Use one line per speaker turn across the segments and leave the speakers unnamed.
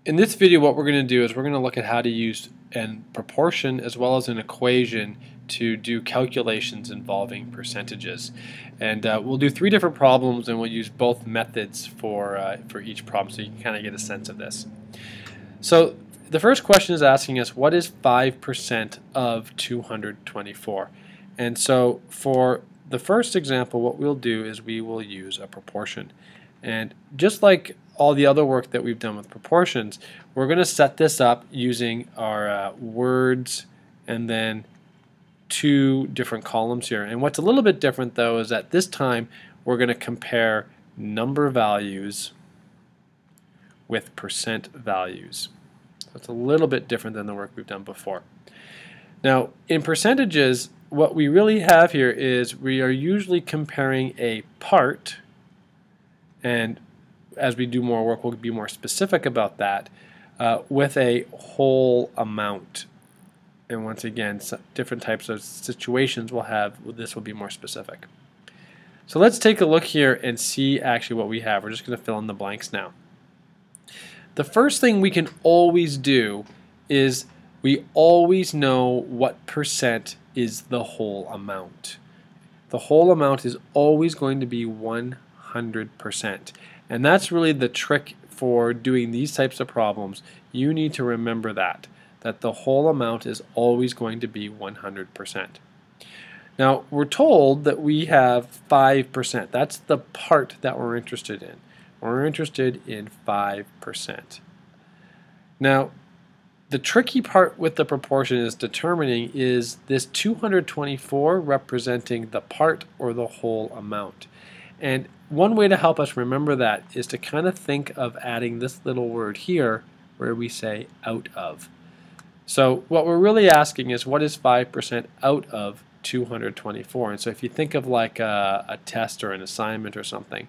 In this video, what we're going to do is we're going to look at how to use a proportion as well as an equation to do calculations involving percentages. And we'll do 3 different problems, and we'll use both methods for each problem so you can kind of get a sense of this. So the first question is asking us, what is 5% of 224? And so for the first example, what we'll do is we will use a proportion. And just like all the other work that we've done with proportions, we're going to set this up using our words and then 2 different columns here. And what's a little bit different though is that this time we're going to compare number values with percent values. So it's a little bit different than the work we've done before. Now in percentages, what we really have here is we are usually comparing a part, and as we do more work we'll be more specific about that, with a whole amount. And once again, different types of situations will have, this will be more specific. So let's take a look here and see actually what we have. We're just going to fill in the blanks now. The first thing we can always do is we always know what percent is the whole amount. The whole amount is always going to be 100%. And that's really the trick for doing these types of problems. You need to remember that the whole amount is always going to be 100%. Now we're told that we have 5%. That's the part that we're interested in. We're interested in 5%. Now the tricky part with the proportion is determining, is this 224 representing the part or the whole amount? And one way to help us remember that is to kind of think of adding this little word here where we say out of. So what we're really asking is, what is 5% out of 224? And so if you think of like a test or an assignment or something,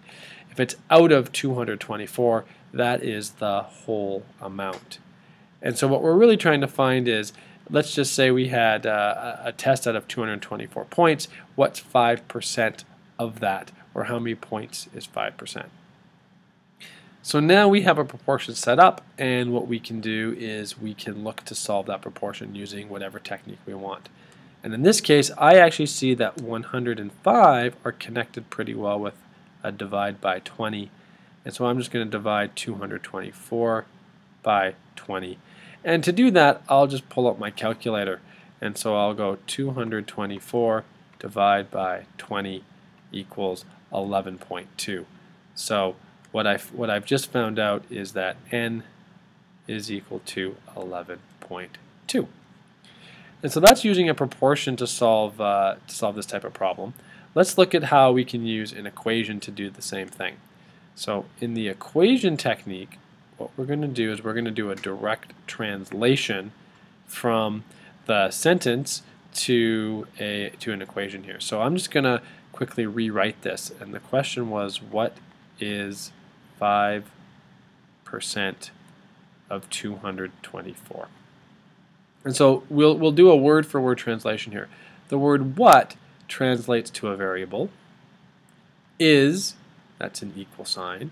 if it's out of 224, that is the whole amount. And so what we're really trying to find is, let's just say we had a test out of 224 points. What's 5% of that? Or how many points is 5%? So now we have a proportion set up, and what we can do is we can look to solve that proportion using whatever technique we want. And in this case, I actually see that 105 are connected pretty well with a divide by 20. And so I'm just going to divide 224 by 20. And to do that, I'll just pull up my calculator. And so I'll go 224 divided by 20 equals 11.2. So what I've just found out is that n is equal to 11.2. And so that's using a proportion to solve this type of problem. Let's look at how we can use an equation to do the same thing. So in the equation technique, what we're going to do is we're going to do a direct translation from the sentence to an equation here. So I'm just going to quickly rewrite this, and the question was, what is 5% of 224? And so we'll do a word for word translation here. The word what translates to a variable. Is, that's an equal sign,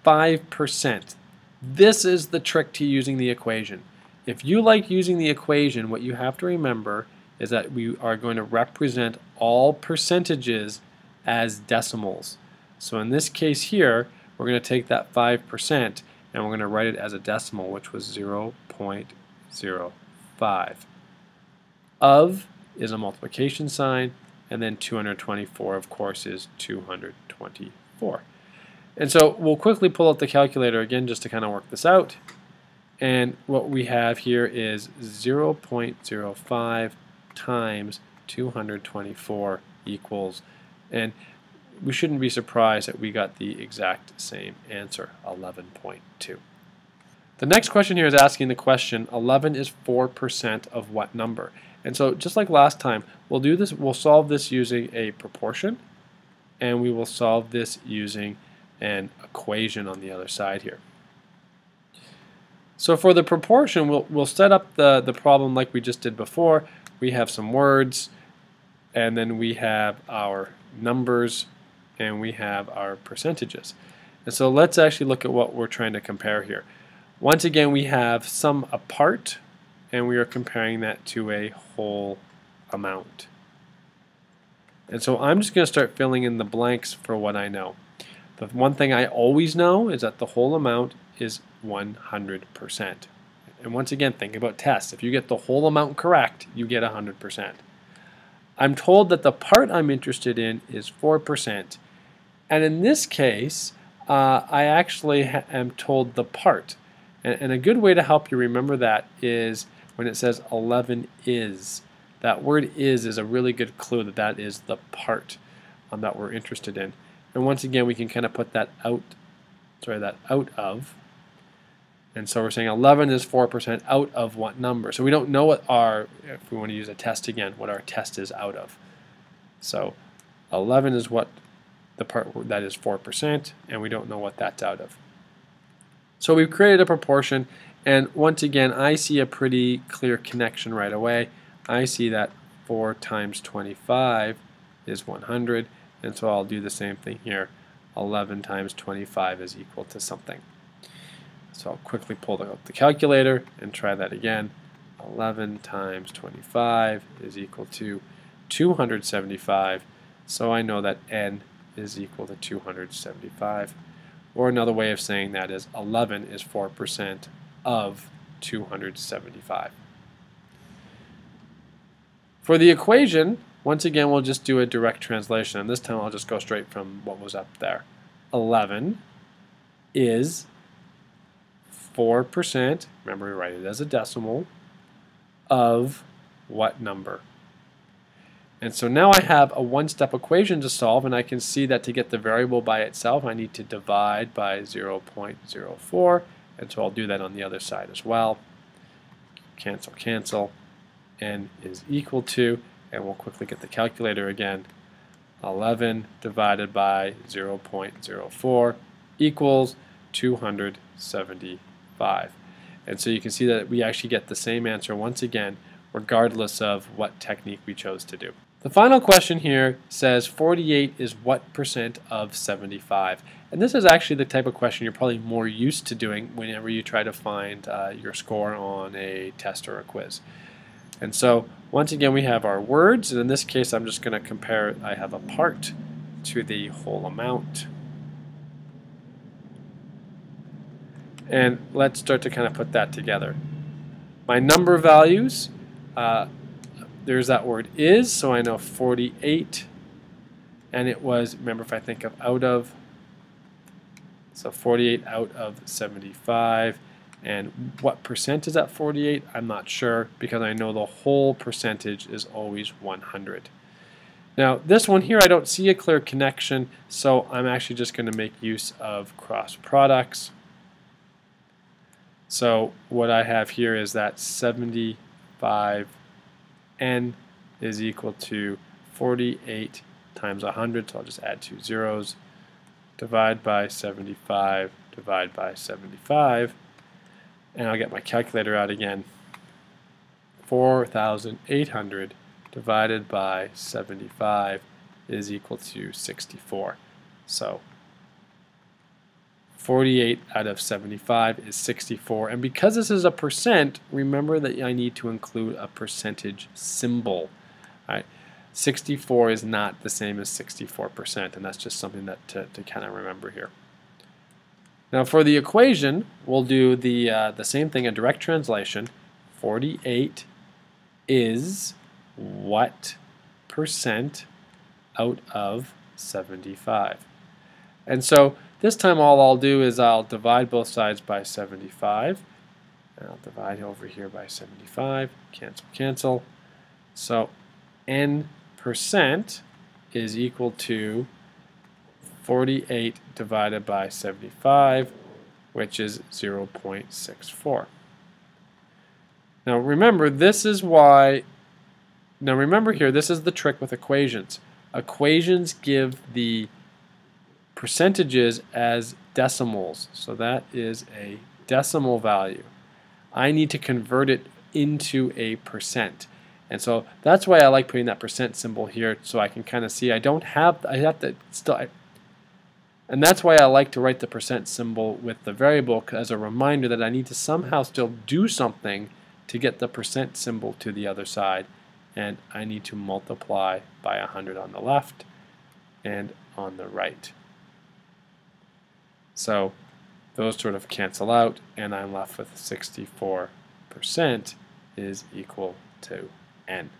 5%. This is the trick to using the equation. If you like using the equation, what you have to remember is that we are going to represent all percentages as decimals. So in this case here, we're going to take that 5% and we're going to write it as a decimal, which was 0.05. Of is a multiplication sign, and then 224, of course, is 224. And so we'll quickly pull out the calculator again just to kind of work this out. And what we have here is 0.05 times 224 equals, and we shouldn't be surprised that we got the exact same answer, 11.2. The next question here is asking the question, 11 is 4% of what number? And so just like last time, we'll solve this using a proportion, and we will solve this using an equation on the other side here. So for the proportion, we'll set up the problem like we just did before. We have some words, and then we have our numbers, and we have our percentages. And so let's actually look at what we're trying to compare here. Once again, we have sum apart, and we are comparing that to a whole amount. And so I'm just going to start filling in the blanks for what I know. The one thing I always know is that the whole amount is 100%. And once again, think about tests. If you get the whole amount correct, you get 100%. I'm told that the part I'm interested in is 4%. And in this case, I actually am told the part. And a good way to help you remember that is when it says 11 is. That word is a really good clue that that is the part that we're interested in. And once again, we can kind of put that out of. And so we're saying 11 is 4% out of what number? So we don't know what if we want to use a test again, what our test is out of. So 11 is what the part that is 4%, and we don't know what that's out of. So we've created a proportion, and once again, I see a pretty clear connection right away. I see that 4 times 25 is 100, and so I'll do the same thing here. 11 times 25 is equal to something. So I'll quickly pull out the calculator and try that again. 11 times 25 is equal to 275, so I know that n is equal to 275. Or another way of saying that is 11 is 4% of 275. For the equation, once again, we'll just do a direct translation, and this time I'll just go straight from what was up there. 11 is 4%, remember we write it as a decimal, of what number? And so now I have a one-step equation to solve, and I can see that to get the variable by itself, I need to divide by 0.04, and so I'll do that on the other side as well. Cancel, cancel. N is equal to, and we'll quickly get the calculator again, 11 divided by 0.04 equals 275. And so you can see that we actually get the same answer once again, regardless of what technique we chose to do. The final question here says 48 is what percent of 75? And this is actually the type of question you're probably more used to doing whenever you try to find your score on a test or a quiz. And so once again we have our words, and in this case I'm just going to compare, I have a part to the whole amount. And let's start to kind of put that together. My number values, there's that word is, so I know 48, and it was, remember if I think of out of, so 48 out of 75, and what percent is that 48? I'm not sure, because I know the whole percentage is always 100. Now this one here I don't see a clear connection, so I'm actually just going to make use of cross products. So what I have here is that 75n is equal to 48 times 100, so I'll just add 2 zeros, divide by 75, divide by 75, and I'll get my calculator out again. 4,800 divided by 75 is equal to 64. So 48 out of 75 is 64, and because this is a percent, remember that I need to include a percentage symbol. All right. 64 is not the same as 64%, and that's just something that to kind of remember here. Now for the equation, we'll do the same thing, a direct translation. 48 is what percent out of 75? And so this time all I'll do is I'll divide both sides by 75. And I'll divide over here by 75. Cancel, cancel. So n percent is equal to 48 divided by 75, which is 0.64. Now remember, this is why, now remember here, this is the trick with equations. Equations give the percentages as decimals, so that is a decimal value. I need to convert it into a percent. And so that's why I like putting that percent symbol here, so I can kind of see I have to still, And that's why I like to write the percent symbol with the variable as a reminder that I need to somehow still do something to get the percent symbol to the other side. And I need to multiply by 100 on the left and on the right. So those sort of cancel out, and I'm left with 64% is equal to n.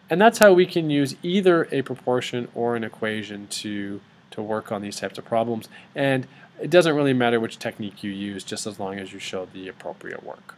And that's how we can use either a proportion or an equation to work on these types of problems. And it doesn't really matter which technique you use, just as long as you show the appropriate work.